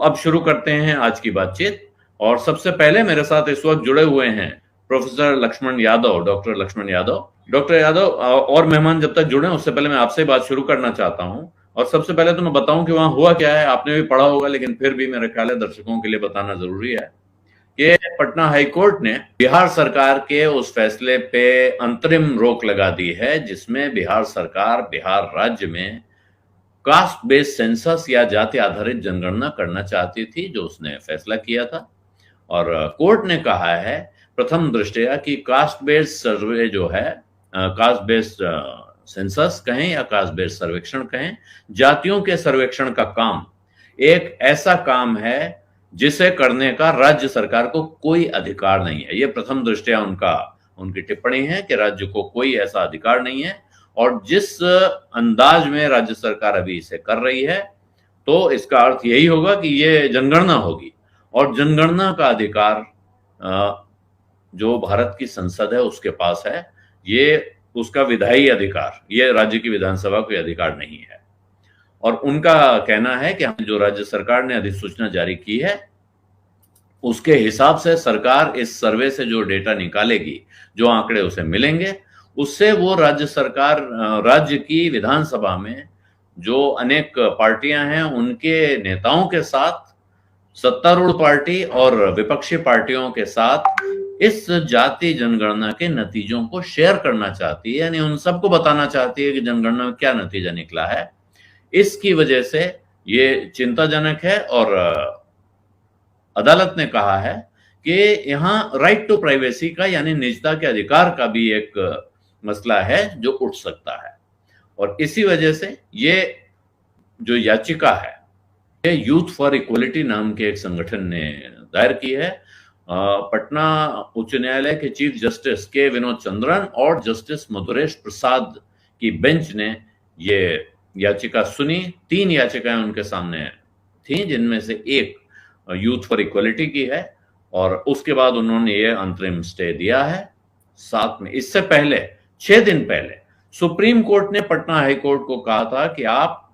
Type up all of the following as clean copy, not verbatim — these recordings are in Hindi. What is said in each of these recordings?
अब शुरू करते हैं आज की बातचीत। और सबसे पहले मेरे साथ इस वक्त जुड़े हुए हैं professor Lakshman Yadav, doctor Lakshman Yadav. Doctor Yadav, और मेहमान जब तक जुड़े उससे पहले मैं आपसे बात शुरू करना चाहता हूं। और सबसे पहले तो मैं बताऊं कि वहां हुआ क्या है। आपने भी पढ़ा होगा, लेकिन फिर भी मेरे ख्याल है दर्शकों के लिए बताना जरूरी है कि पटना हाई कोर्ट ने बिहार सरकार के उस फैसले पे अंतरिम रोक लगा दी है जिसमें बिहार सरकार बिहार राज्य में कास्ट बेस्ड सेंसस या जाति आधारित जनगणना करना चाहती थी, जो उसने फैसला किया था। और कोर्ट ने कहा है प्रथम दृष्टया कि कास्ट बेस्ड सर्वे जो है, कास्ट बेस्ड सेंसस कहें या कास्ट बेस्ड सर्वेक्षण कहें, जातियों के सर्वेक्षण का काम एक ऐसा काम है जिसे करने का राज्य सरकार को कोई अधिकार नहीं है। यह प्रथम दृष्टया उनकी टिप्पणी है कि राज्य को कोई ऐसा अधिकार नहीं है। और जिस अंदाज में राज्य सरकार अभी इसे कर रही है, तो इसका अर्थ यही होगा कि ये जनगणना होगी। और जनगणना का अधिकार जो भारत की संसद है उसके पास है। ये उसका विधायी अधिकार, ये राज्य की विधानसभा को अधिकार नहीं है। और उनका कहना है कि जो राज्य सरकार ने अधिसूचना जारी की है उसके हिसाब से सरकार इस सर्वे से जो डेटा निकालेगी, जो आंकड़े उसे मिलेंगे, उससे वो राज्य सरकार, राज्य की विधानसभा में जो अनेक पार्टियां हैं उनके नेताओं के साथ, सत्तारूढ़ पार्टी और विपक्षी पार्टियों के साथ इस जाति जनगणना के नतीजों को शेयर करना चाहती है। यानी उन सबको बताना चाहती है कि जनगणना में क्या नतीजा निकला है। इसकी वजह से ये चिंताजनक है। और अदालत ने कहा है कि यहां राइट टू प्राइवेसी का, यानी निजता के अधिकार का भी एक मसला है जो उठ सकता है। और इसी वजह से ये जो याचिका है, ये यूथ फॉर इक्वलिटी नाम के एक संगठन ने दायर की है। पटना उच्च न्यायालय के चीफ जस्टिस के विनोद चंद्रन और जस्टिस मधुरेश प्रसाद की बेंच ने ये याचिका सुनी। 3 याचिकाएं उनके सामने थी, जिनमें से एक यूथ फॉर इक्वलिटी की है। और उसके बाद उन्होंने ये अंतरिम स्टे दिया है। साथ में इससे पहले 6 दिन पहले सुप्रीम कोर्ट ने पटना हाई कोर्ट को कहा था कि आप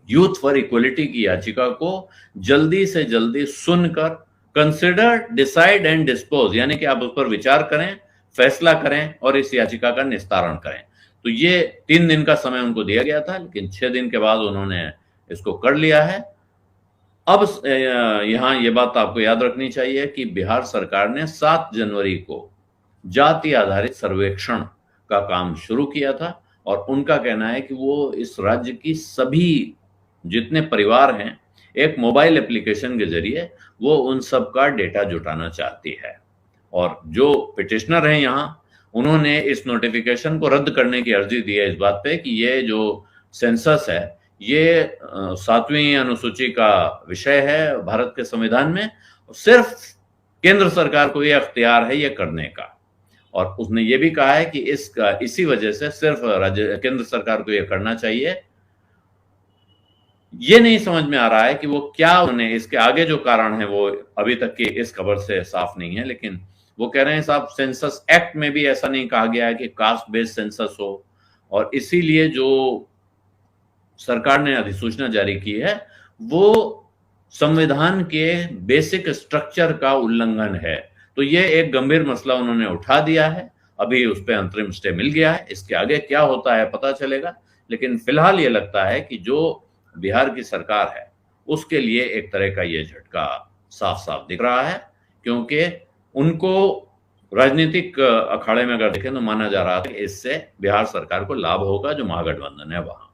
यूथ फॉर इक्वलिटी की याचिका को जल्दी से जल्दी सुनकर कंसिडर, डिसाइड एंड डिस्पोज, यानी कि आप उस पर विचार करें, फैसला करें और इस याचिका का निस्तारण करें। तो ये 3 दिन का समय उनको दिया गया था, लेकिन 6 दिन के बाद उन्होंने इसको कर लिया है। अब यहां ये बात आपको याद रखनी चाहिए कि बिहार सरकार ने 7 जनवरी को जाति आधारित सर्वेक्षण का काम शुरू किया था। और उनका कहना है कि वो इस राज्य की सभी जितने परिवार हैं, एक मोबाइल एप्लीकेशन के जरिए वो उन सब का डेटा जुटाना चाहती है। और जो पिटिशनर हैं यहाँ, उन्होंने इस नोटिफिकेशन को रद्द करने की अर्जी दी है इस बात पे कि ये जो सेंसस है ये 7वीं अनुसूची का विषय है भारत के संविधान में। सिर्फ केंद्र सरकार को ये अख्तियार है ये करने का। और उसने ये भी कहा है कि इसी वजह से सिर्फ केंद्र सरकार को ये करना चाहिए। ये नहीं समझ में आ रहा है कि वो क्या, उन्हें इसके आगे जो कारण है वो अभी तक की इस खबर से साफ नहीं है। लेकिन वो कह रहे हैं साहब, सेंसस एक्ट में भी ऐसा नहीं कहा गया है कि कास्ट बेस्ड सेंसस हो। और इसीलिए जो सरकार ने अधिसूचना जारी की है वो संविधान के बेसिक स्ट्रक्चर का उल्लंघन है। तो ये एक गंभीर मसला उन्होंने उठा दिया है। अभी उस पर अंतरिम स्टे मिल गया है। इसके आगे क्या होता है पता चलेगा। लेकिन फिलहाल ये लगता है कि जो बिहार की सरकार है उसके लिए एक तरह का ये झटका साफ साफ दिख रहा है, क्योंकि उनको राजनीतिक अखाड़े में अगर देखें तो माना जा रहा था कि इससे बिहार सरकार को लाभ होगा, जो महागठबंधन है वहां।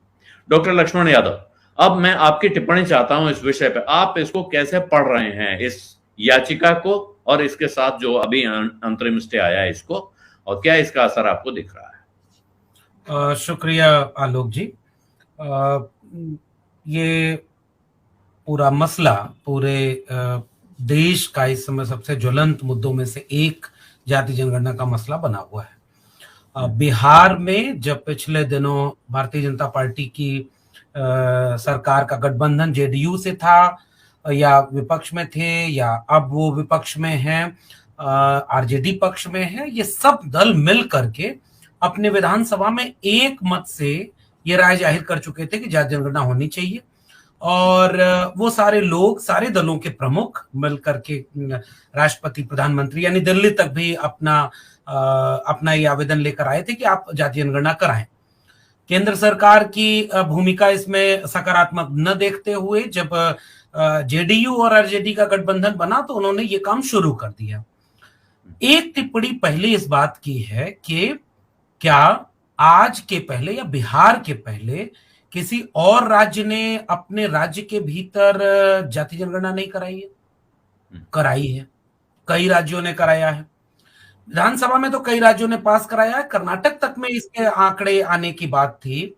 डॉक्टर लक्ष्मण यादव, अब मैं आपकी टिप्पणी चाहता हूं इस विषय पे। आप इसको कैसे पढ़ रहे हैं, इस याचिका को और इसके साथ जो अभी अंतरिम स्टे आया है इसको, और क्या इसका असर आपको दिख रहा है? शुक्रिया आलोक जी। ये पूरा मसला पूरे देश का इस समय सबसे ज्वलंत मुद्दों में से एक जाति जनगणना का मसला बना हुआ है। बिहार में जब पिछले दिनों भारतीय जनता पार्टी की सरकार का गठबंधन जेडीयू से था, या विपक्ष में थे, या अब वो विपक्ष में हैं, आरजेडी पक्ष में है, ये सब दल मिल करके अपने विधानसभा में एक मत से ये राय जाहिर कर चुके थे कि जाति जनगणना होनी चाहिए। और वो सारे लोग, सारे दलों के प्रमुख मिलकर के राष्ट्रपति, प्रधानमंत्री यानी दिल्ली तक भी अपना ये आवेदन लेकर आए थे कि आप जातीय जनगणना कराएं। केंद्र सरकार की भूमिका इसमें सकारात्मक न देखते हुए जब जेडीयू और आरजेडी का गठबंधन बना तो उन्होंने ये काम शुरू कर दिया। एक टिप्पणी पहले इस बात की है कि क्या आज के पहले या बिहार के पहले किसी और राज्य ने अपने राज्य के भीतर जाति जनगणना नहीं कराई है? कराई है, कई राज्यों ने कराया है। विधानसभा में तो कई राज्यों ने पास कराया है। कर्नाटक तक में इसके आंकड़े आने की बात थी।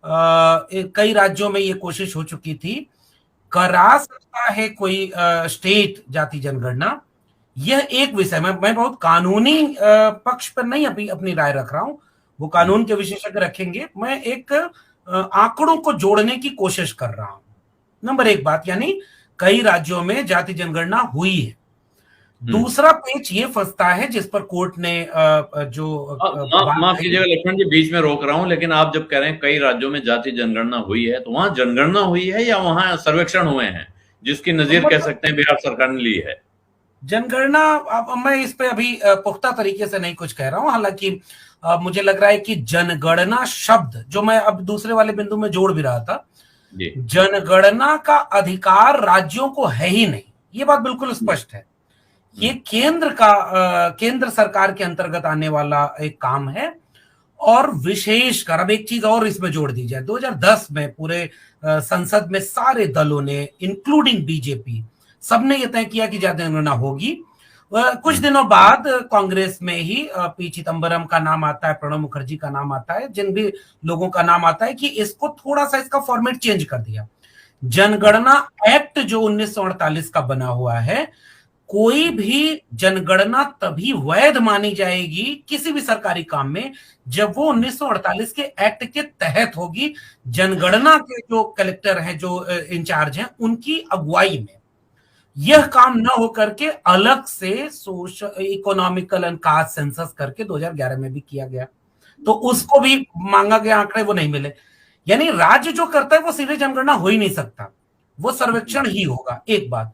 कई राज्यों में ये कोशिश हो चुकी थी। करा सकता है कोई स्टेट जाति जनगणना, यह एक विषय। मैं बहुत कानूनी पक्ष पर नहीं अभी अपनी राय रख रहा हूं, वो कानून के विशेषज्ञ रखेंगे। मैं एक आंकड़ों को जोड़ने की कोशिश कर रहा हूं। नंबर एक बात, यानी कई राज्यों में जाति जनगणना हुई है। दूसरा पेच ये फंसता है जिस पर कोर्ट ने माफ कीजिएगा लक्ष्मण जी, बीच में रोक रहा हूं, लेकिन आप जब कह रहे हैं कई राज्यों में जाति जनगणना हुई है, तो वहां जनगणना हुई है या वहां सर्वेक्षण हुए हैं जिसकी नजीर कह सकते हैं बिहार सरकार ने ली है? जनगणना, अब मैं इस पे अभी पुख्ता तरीके से नहीं कुछ कह रहा हूं। हालांकि मुझे लग रहा है कि जनगणना शब्द जो मैं अब दूसरे वाले बिंदु में जोड़ भी रहा था, जनगणना का अधिकार राज्यों को है ही नहीं, ये बात बिल्कुल स्पष्ट है। ये केंद्र सरकार के अंतर्गत आने वाला एक काम है। और विशेषकर अब एक चीज और इसमें जोड़ दी जाए, 2010 में पूरे संसद में सारे दलों ने इंक्लूडिंग बीजेपी सबने ये तय किया कि जाति जनगणना होगी। कुछ दिनों बाद कांग्रेस में ही पी चिदम्बरम का नाम आता है, प्रणब मुखर्जी का नाम आता है, जिन भी लोगों का नाम आता है कि इसको थोड़ा सा इसका फॉर्मेट चेंज कर दिया। जनगणना एक्ट जो 1948 का बना हुआ है, कोई भी जनगणना तभी वैध मानी जाएगी किसी भी सरकारी काम में जब वो 1948 के एक्ट के तहत होगी, जनगणना के जो कलेक्टर हैं, जो इंचार्ज हैं, उनकी अगुवाई में। यह काम न होकर के अलग से social economical and caste census करके 2011 में भी किया गया, तो उसको भी मांगा गया आंकड़े, वो नहीं मिले। यानी राज्य जो करता है वो सीधे जनगणना हो ही नहीं सकता, वो सर्वेक्षण ही होगा, एक बात।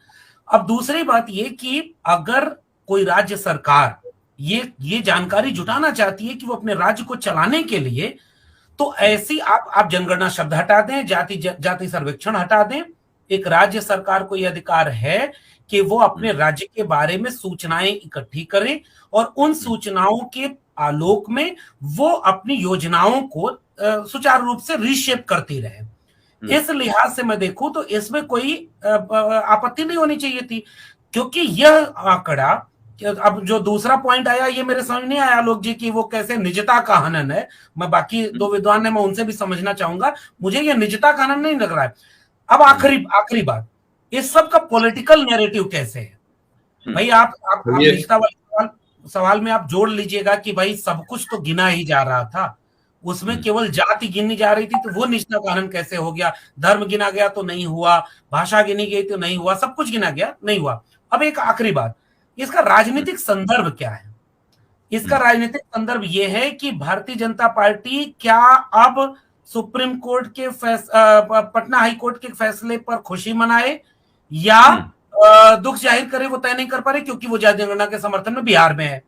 अब दूसरी बात ये कि अगर कोई राज्य सरकार ये जानकारी जुटाना चाहती है कि वो अपने राज्य को चलाने के लिए, तो ऐसी आप जनगणना शब्द हटा दें, जाति सर्वेक्षण हटा दें। एक राज्य सरकार को यह अधिकार है कि वो अपने राज्य के बारे में सूचनाएं इकट्ठी करे और उन सूचनाओं के आलोक में वो अपनी योजनाओं को सुचारू रूप से रीशेप करती रहे। इस लिहाज से मैं देखूं तो इसमें कोई आपत्ति नहीं होनी चाहिए थी, क्योंकि यह आंकड़ा, अब जो दूसरा पॉइंट आया ये मेरे समझ नहीं आया आलोक जी की वो कैसे निजता का हनन है। मैं बाकी दो विद्वान है, मैं उनसे भी समझना चाहूंगा, मुझे ये निजता का हनन नहीं लग रहा है। अब आखिरी बात, इस सब का पॉलिटिकल नैरेटिव कैसे है भाई? आप निजता वाले सवाल में आप जोड़ लीजिएगा कि भाई सब कुछ तो गिना ही जा रहा था, उसमें केवल जाति गिनी जा रही थी, तो वो निजता का हनन कैसे हो गया? धर्म गिना गया तो नहीं हुआ, भाषा गिनी गई तो नहीं हुआ, सब कुछ गिना गया नहीं हुआ। अब एक आखिरी बात, इसका राजनीतिक संदर्भ क्या है? इसका राजनीतिक संदर्भ यह है कि भारतीय जनता पार्टी क्या अब सुप्रीम कोर्ट के पटना हाई कोर्ट के फैसले पर खुशी मनाए या दुख जाहिर करे, वो तय नहीं कर पा रहे, क्योंकि वो जाति जनगणना के समर्थन में बिहार में है।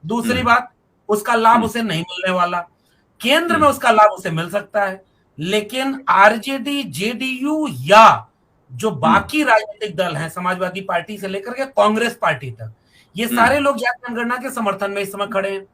दूसरी बात, उसका लाभ उसे नहीं मिलने वाला, केंद्र में उसका लाभ उसे मिल सकता है, लेकिन आरजेडी, जेडीयू या जो बाकी राजनीतिक दल हैं, समाजवादी पार्टी से लेकर के कांग्रेस पार्टी तक, ये सारे लोग जाति जनगणना के समर्थन में इस समय खड़े हैं।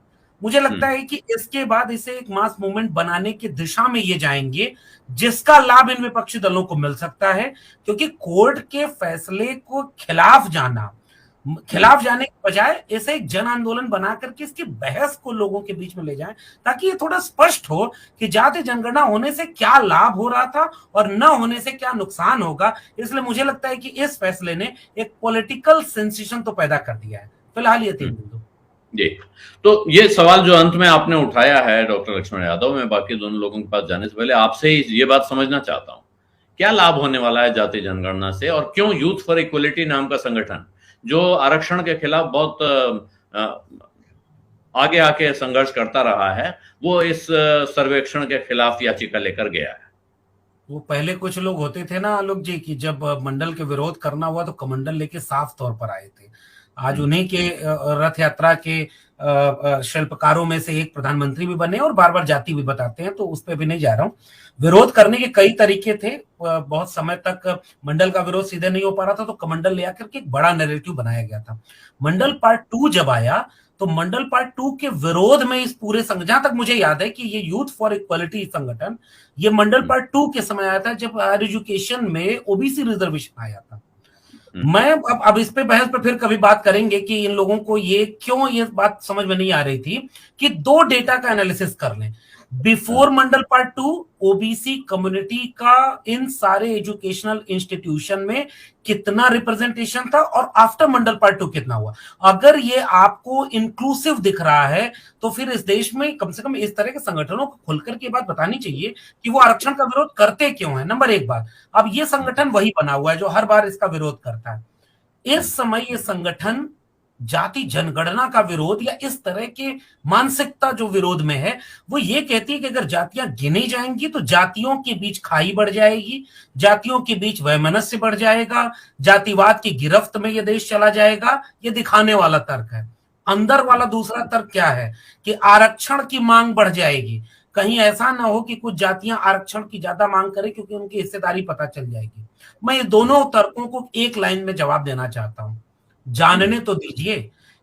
मुझे लगता है कि इसके बाद इसे एक मास मूवमेंट बनाने की दिशा में ये जाएंगे, जिसका लाभ इन विपक्षी दलों को मिल सकता है, क्योंकि कोर्ट के फैसले को खिलाफ जाने के बजाय इसे एक जन आंदोलन बना करके इसकी बहस को लोगों के बीच में ले जाएं, ताकि ये थोड़ा स्पष्ट हो कि जाति जनगणना होने से क्या लाभ हो रहा था और न होने से क्या नुकसान होगा। इसलिए मुझे लगता है कि इस फैसले ने एक पॉलिटिकल सेंसेशन तो पैदा कर दिया है। फिलहाल ये 3 बिंदु जी। तो ये सवाल जो अंत में आपने उठाया है डॉक्टर लक्ष्मण यादव, मैं बाकी दोनों लोगों के पास जाने से पहले आपसे ये बात समझना चाहता हूं, क्या लाभ होने वाला है जाति जनगणना से, और क्यों यूथ फॉर इक्वलिटी नाम का संगठन जो आरक्षण के खिलाफ बहुत आगे आके संघर्ष करता रहा है, वो इस सर्वेक्षण के खिलाफ याचिका लेकर गया है? वो पहले कुछ लोग होते थे ना आलोक जी की जब मंडल के विरोध करना हुआ तो कमंडल लेके साफ तौर पर आए थे। आज उन्हीं के रथ यात्रा के शिल्पकारों में से एक प्रधानमंत्री भी बने और बार बार जाति भी बताते हैं, तो उस पर भी नहीं जा रहा हूँ। विरोध करने के कई तरीके थे। बहुत समय तक मंडल का विरोध सीधे नहीं हो पा रहा था, तो कमंडल ले आकर के एक बड़ा नैरेटिव बनाया गया था। मंडल पार्ट 2 जब आया तो मंडल पार्ट 2 के विरोध में इस पूरे संघ, जहां तक मुझे याद है कि ये यूथ फॉर इक्वालिटी संगठन, ये मंडल पार्ट 2 के समय आया था जब हायर एजुकेशन में ओबीसी रिजर्वेशन आया था। मैं अब इस पे बहस पे फिर कभी बात करेंगे कि इन लोगों को ये क्यों ये बात समझ में नहीं आ रही थी कि दो डेटा का एनालिसिस कर लें। बिफोर मंडल पार्ट 2 ओबीसी कम्युनिटी का इन सारे एजुकेशनल इंस्टीट्यूशन में कितना रिप्रेजेंटेशन था और आफ्टर मंडल पार्ट 2 कितना हुआ। अगर ये आपको इंक्लूसिव दिख रहा है तो फिर इस देश में कम से कम इस तरह के संगठनों को खुलकर के बात बतानी चाहिए कि वो आरक्षण का विरोध करते क्यों है। नंबर एक बात, अब ये संगठन वही बना हुआ है जो हर बार इसका विरोध करता है। इस समय ये संगठन जाति जनगणना का विरोध या इस तरह के मानसिकता जो विरोध में है, वो ये कहती है कि अगर जातियां गिनी जाएंगी तो जातियों के बीच खाई बढ़ जाएगी, जातियों के बीच वैमनस्य बढ़ जाएगा, जातिवाद की गिरफ्त में ये देश चला जाएगा। ये दिखाने वाला तर्क है। अंदर वाला दूसरा तर्क क्या है कि आरक्षण की मांग बढ़ जाएगी। कहीं ऐसा ना हो कि कुछ जातियां आरक्षण की ज्यादा मांग करें क्योंकि उनकी हिस्सेदारी पता चल जाएगी। मैं ये दोनों तर्कों को एक लाइन में जवाब देना चाहता हूं। जानने तो दीजिए,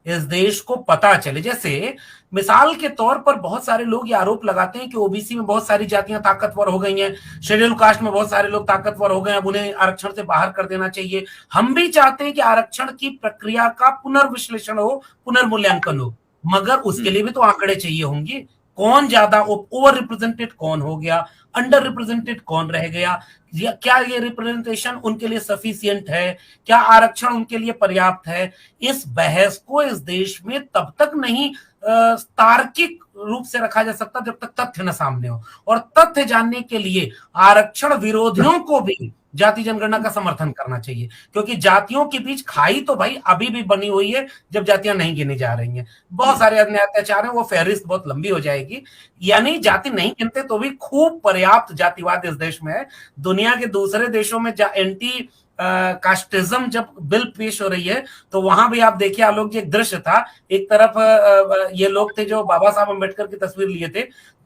इस देश को पता चले। जैसे मिसाल के तौर पर बहुत सारे लोग ये आरोप लगाते हैं कि ओबीसी में बहुत सारी जातियां ताकतवर हो गई हैं, शेड्यूल कास्ट में बहुत सारे लोग ताकतवर हो गए, अब उन्हें आरक्षण से बाहर कर देना चाहिए। हम भी चाहते हैं कि आरक्षण की प्रक्रिया का पुनर्विश्लेषण हो, पुनर्मूल्यांकन हो, मगर उसके लिए भी तो आंकड़े चाहिए होंगे। कौन ज्यादा ओवर रिप्रेजेंटेड कौन हो गया, अंडर रिप्रेजेंटेड कौन रह गया, या क्या ये रिप्रेजेंटेशन उनके लिए सफिशिएंट है, क्या आरक्षण उनके लिए पर्याप्त है। इस बहस को इस देश में तब तक नहीं तार्किक रूप से रखा जा सकता जब तक तथ्य न सामने हो। और तथ्य जानने के लिए आरक्षण विरोधियों को भी जाति जनगणना का समर्थन करना चाहिए, क्योंकि जातियों के बीच खाई तो भाई अभी भी बनी हुई है जब जातियां नहीं गिनी जा रही हैं। बहुत सारे अन्य अत्याचार हैं, वो फहरिस्त बहुत लंबी हो जाएगी। यानी जाति नहीं गिनते तो भी खूब पर्याप्त जातिवाद इस देश में है। दुनिया के दूसरे देशों में एंटी कास्टिज्म जब बिल पेश हो रही है तो वहां भी आप देखिए आलोक जी, एक दृश्य था। एक तरफ ये लोग थे जो बाबा साहब अम्बेडकर की तस्वीर लिए थे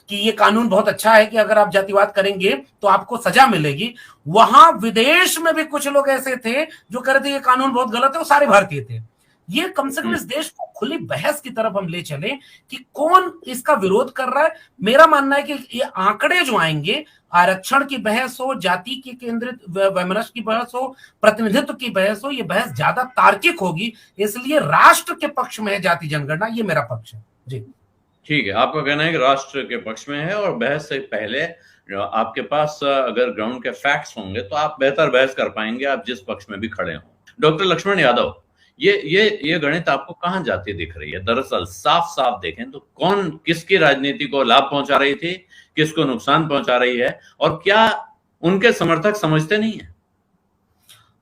कि ये कानून बहुत अच्छा है कि अगर आप जातिवाद करेंगे तो आपको सजा मिलेगी। वहां विदेश में भी कुछ लोग ऐसे थे जो कह रहे थे ये कानून बहुत गलत है, वो सारे भारतीय थे। ये कम से कम इस देश को खुली बहस की तरफ हम ले चले कि कौन इसका विरोध कर रहा है। मेरा मानना है कि ये आंकड़े जो आएंगे, आरक्षण की बहस हो, जाति की केंद्रित वैमनस्य की बहस हो, प्रतिनिधित्व की बहस हो, ये बहस ज्यादा तार्किक होगी। इसलिए राष्ट्र के पक्ष में है जाति जनगणना, ये मेरा पक्ष है जी। ठीक है, आपका कहना है कि राष्ट्र के पक्ष में है और बहस से पहले आपके पास अगर ग्राउंड के फैक्ट्स होंगे तो आप बेहतर बहस कर पाएंगे, आप जिस पक्ष में भी खड़े हों। डॉक्टर लक्ष्मण यादव, ये गणित आपको कहां जाती दिख रही है? दरअसल साफ साफ देखें तो कौन किसकी राजनीति को लाभ पहुंचा रही थी, किसको नुकसान पहुंचा रही है, और क्या उनके समर्थक समझते नहीं है?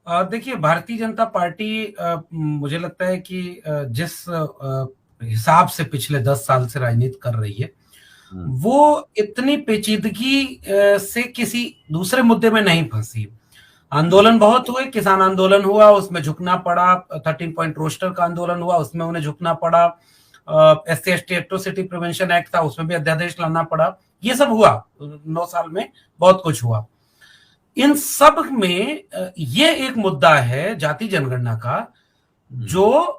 देखिए, भारतीय जनता पार्टी मुझे लगता है कि जिस हिसाब से पिछले 10 साल से राजनीति कर रही है, वो इतनी पेचीदगी से किसी दूसरे मुद्दे में नहीं फंसी। आंदोलन बहुत हुए, किसान आंदोलन हुआ, उसमें झुकना पड़ा। 13 पॉइंट रोस्टर का आंदोलन हुआ, उसमें उन्हें झुकना पड़ा। SC/ST एट्रोसिटी प्रिवेंशन एक्ट था, उसमें भी अध्यादेश लाना पड़ा। ये सब हुआ 9 साल में, बहुत कुछ हुआ। इन सब में ये एक मुद्दा है जाति जनगणना का जो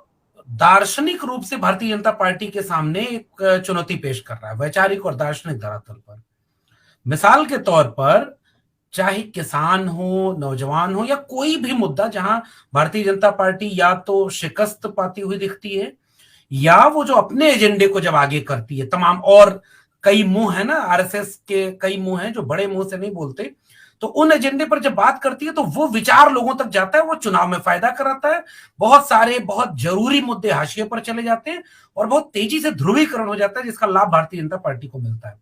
दार्शनिक रूप से भारतीय जनता पार्टी के सामने एक चुनौती पेश कर रहा है, वैचारिक और दार्शनिक धरातल पर। मिसाल के तौर पर चाहे किसान हो, नौजवान हो, या कोई भी मुद्दा जहां भारतीय जनता पार्टी या तो शिकस्त पाती हुई दिखती है, या वो जो अपने एजेंडे को जब आगे करती है, तमाम और कई मुंह है ना, आरएसएस के कई मुंह हैं जो बड़े मुंह से नहीं बोलते, तो उन एजेंडे पर जब बात करती है तो वो विचार लोगों तक जाता है, वो चुनाव में फायदा कराता है। बहुत सारे बहुत जरूरी मुद्दे हाशिए पर चले जाते हैं और बहुत तेजी से ध्रुवीकरण हो जाता है, जिसका लाभ भारतीय जनता पार्टी को मिलता है।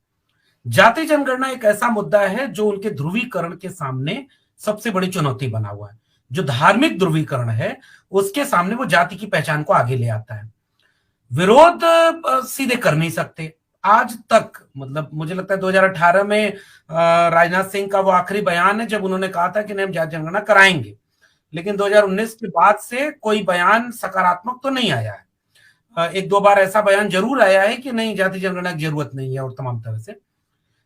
जाति जनगणना एक ऐसा मुद्दा है जो उनके ध्रुवीकरण के सामने सबसे बड़ी चुनौती बना हुआ है। जो धार्मिक ध्रुवीकरण है उसके सामने वो जाति की पहचान को आगे ले आता है। विरोध सीधे कर नहीं सकते, आज तक, मतलब मुझे लगता है 2018 में राजनाथ सिंह का वो आखिरी बयान है जब उन्होंने कहा था कि नहीं हम जाति जनगणना कराएंगे, लेकिन 2019 के बाद से कोई बयान सकारात्मक तो नहीं आया है। एक दो बार ऐसा बयान जरूर आया है कि नहीं जाति जनगणना की जरूरत नहीं है और तमाम तरह से,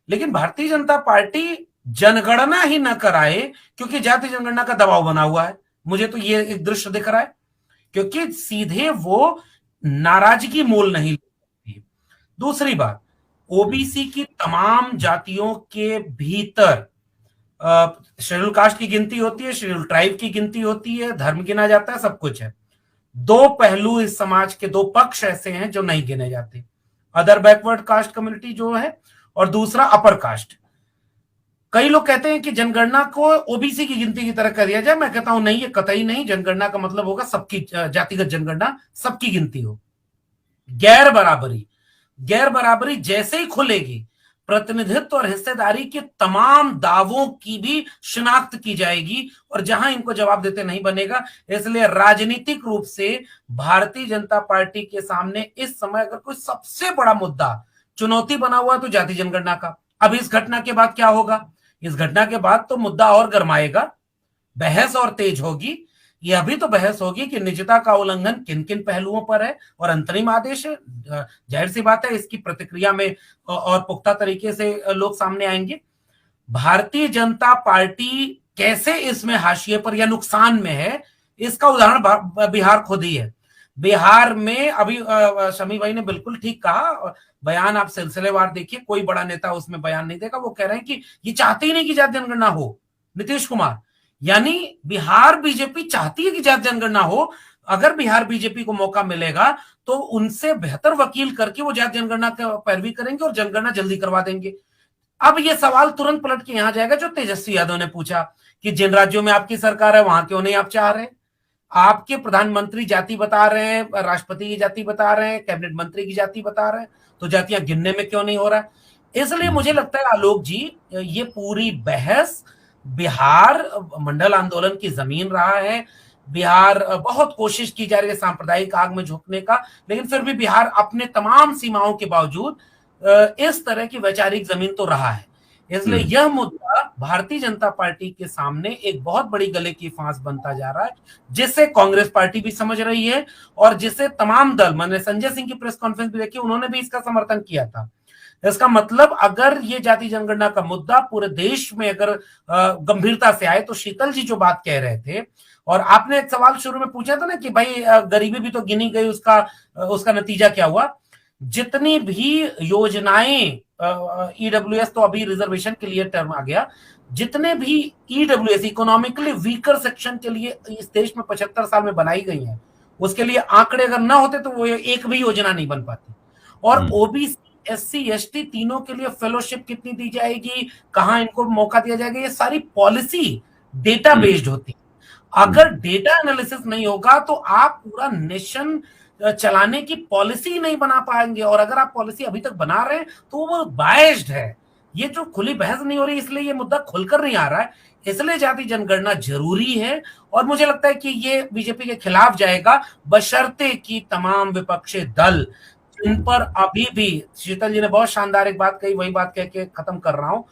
लेकिन भारतीय जनता पार्टी जनगणना ही न कराए क्योंकि जाति जनगणना का दबाव बना हुआ है। मुझे तो ये एक दृश्य दिख रहा है, क्योंकि सीधे वो नाराजगी मोल नहीं लेती। दूसरी बात, ओबीसी की तमाम जातियों के भीतर शेड्यूल कास्ट की गिनती होती है, शेड्यूल ट्राइब की गिनती होती है, धर्म गिना जाता है, सब कुछ है। दो पहलू इस समाज के, दो पक्ष ऐसे हैं जो नहीं गिने जाते, अदर बैकवर्ड कास्ट कम्युनिटी जो है और दूसरा अपर कास्ट। कई लोग कहते हैं कि जनगणना को ओबीसी की गिनती की तरह कर दिया जाए। मैं कहता हूं नहीं, ये कतई नहीं। जनगणना का मतलब होगा सबकी जातिगत जनगणना, सबकी गिनती हो। गैर बराबरी जैसे ही खुलेगी, प्रतिनिधित्व और हिस्सेदारी के तमाम दावों की भी शिनाख्त की जाएगी और जहां इनको जवाब देते नहीं बनेगा। इसलिए राजनीतिक रूप से भारतीय जनता पार्टी के सामने इस समय अगर कोई सबसे बड़ा मुद्दा चुनौती बना हुआ है तो जाति जनगणना का। अब इस घटना के बाद क्या होगा? इस घटना के बाद तो मुद्दा और गर्माएगा, बहस और तेज होगी। ये अभी तो बहस होगी कि निजता का उल्लंघन किन किन पहलुओं पर है और अंतरिम आदेश है। जाहिर सी बात है इसकी प्रतिक्रिया में और पुख्ता तरीके से लोग सामने आएंगे। भारतीय जनता पार्टी कैसे इसमें हाशिए पर या नुकसान में है, इसका उदाहरण बिहार खुद ही है। बिहार में अभी शमी भाई ने बिल्कुल ठीक कहा, बयान आप सिलसिलेवार देखिए, कोई बड़ा नेता उसमें बयान नहीं देगा। वो कह रहे हैं कि ये चाहते ही नहीं कि जाति जनगणना हो, नीतीश कुमार। यानी बिहार बीजेपी चाहती है कि जाति जनगणना हो। अगर बिहार बीजेपी को मौका मिलेगा तो उनसे बेहतर वकील करके वो जाति जनगणना का पैरवी करेंगे और जनगणना जल्दी करवा देंगे। अब ये सवाल तुरंत पलट के यहां जाएगा जो तेजस्वी यादव ने पूछा कि जिन राज्यों में आपकी सरकार है वहां क्यों नहीं आप चाह रहे? आपके प्रधानमंत्री जाति बता रहे हैं, राष्ट्रपति की जाति बता रहे हैं, कैबिनेट मंत्री की जाति बता रहे हैं, तो जातियां गिनने में क्यों नहीं हो रहा है? इसलिए मुझे लगता है आलोक जी, ये पूरी बहस बिहार मंडल आंदोलन की जमीन रहा है। बिहार बहुत कोशिश की जा रही है सांप्रदायिक आग में झोंकने का, लेकिन फिर भी बिहार अपने तमाम सीमाओं के बावजूद इस तरह की वैचारिक जमीन तो रहा है। इसलिए यह मुद्दा भारतीय जनता पार्टी के सामने एक बहुत बड़ी गले की फांस बनता जा रहा है, जिसे कांग्रेस पार्टी भी समझ रही है और जिसे तमाम दल, मैंने संजय सिंह की प्रेस कॉन्फ्रेंस भी देखी, उन्होंने भी इसका समर्थन किया था। इसका मतलब अगर ये जाति जनगणना का मुद्दा पूरे देश में अगर गंभीरता से आए तो शीतल जी जो बात कह रहे थे, और आपने एक सवाल शुरू में पूछा था ना कि भाई गरीबी भी तो गिनी गई, उसका नतीजा क्या हुआ? जितनी भी योजनाएं, ईडब्ल्यूएस तो अभी रिजर्वेशन के लिए टर्म आ गया, जितने भी ईडब्ल्यूएस इकोनॉमिकली वीकर सेक्शन के लिए इस देश में 75 साल में बनाई गई हैं, उसके लिए आंकड़े अगर ना होते तो वो एक भी योजना नहीं बन पाती। और ओबीसी, एससी, एसटी तीनों के लिए फेलोशिप कितनी दी जाएगी, कहां इनको मौका दिया जाएगा, ये सारी पॉलिसी डेटा बेस्ड होती है। अगर डेटा एनालिसिस नहीं होगा तो आप पूरा नेशन चलाने की पॉलिसी नहीं बना पाएंगे, और अगर आप पॉलिसी अभी तक बना रहे हैं तो वो बायस्ड है। ये जो खुली बहस नहीं हो रही, इसलिए ये मुद्दा खुलकर नहीं आ रहा है। इसलिए जाति जनगणना जरूरी है और मुझे लगता है कि ये बीजेपी के खिलाफ जाएगा, बशर्ते कि तमाम विपक्षी दल जिन पर अभी भी, शीतल जी ने बहुत शानदार एक बात कही, वही बात कह के खत्म कर रहा हूं।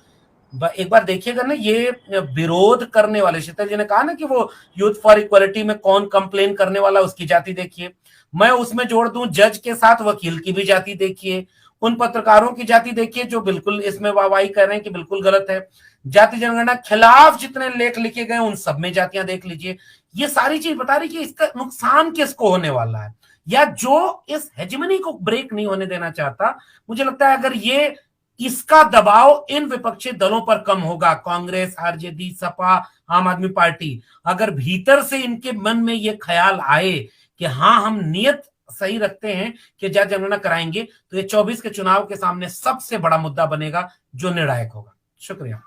एक बार देखिएगा ना, ये विरोध करने वाले, शीतल जी ने कहा ना कि वो यूथ फॉर इक्वालिटी में कौन कंप्लेन करने वाला, उसकी जाति देखिए। मैं उसमें जोड़ दूं जज के साथ वकील की भी जाति देखिए, उन पत्रकारों की जाति देखिए जो बिल्कुल इसमें वाहवाही कर रहे हैं कि बिल्कुल गलत है। जाति जनगणना खिलाफ जितने लेख लिखे गए उन सब में जातियां देख लीजिए। ये सारी चीज बता रही कि इसका नुकसान किसको होने वाला है, या जो इस हेजेमनी को ब्रेक नहीं होने देना चाहता। मुझे लगता है अगर ये इसका दबाव इन विपक्षी दलों पर कम होगा, कांग्रेस, आरजेडी, सपा, आम आदमी पार्टी, अगर भीतर से इनके मन में ये ख्याल आए कि हाँ हम नियत सही रखते हैं कि जाति जनगणना कराएंगे, तो ये 24 के चुनाव के सामने सबसे बड़ा मुद्दा बनेगा जो निर्णायक होगा। शुक्रिया।